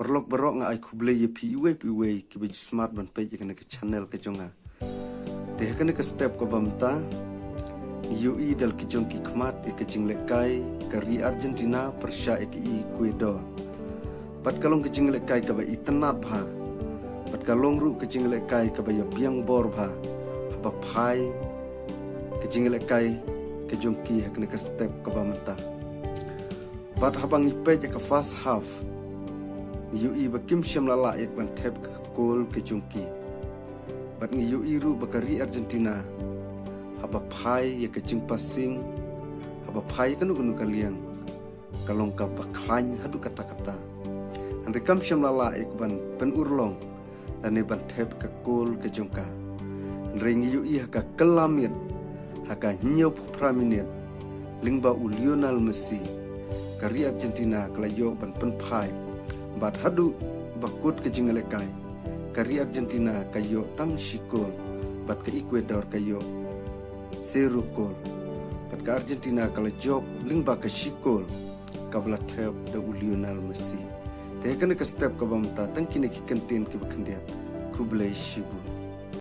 perlok berok nga ai kuble ye piwe ki bej smart ban page kana ke channel ke jonga de kana ke step ko bamta UI dal ki jong ki khmat ke jingle kai kari Argentina persya ke Ecuador pat kalong ke jingle kai ka ba itanat bha pat kalong ru ke jingle kai ka ba ya biang bor bha ba phai ke jingle kai ke jong ki kana ke step ko bamta pat habang ipe ke first half UI bakim syam lala ek ban tep ke kol ke jongki bat ngi UI ru bakari Argentina haba phai ya ke jing passing haba phai kanu kaliang kalong ka baklany hadu kata-kata ande kam syam lala ek ban pen urlong dan ban tep ke kol ke jongka ring UI haka kelamit haka nyop praminit lingba Lionel Messi kari Argentina kelayo ban pen phai bat hadu bakut ke jingalekai kari Argentina kayo tang shikol bat ke Ecuador kayo seru kol bat ke Argentina kala job lingba ke shikol kabla tep da Lionel Messi te kan ke step ka bamta tang kini ki kentin ki bakhandiat kublai shibu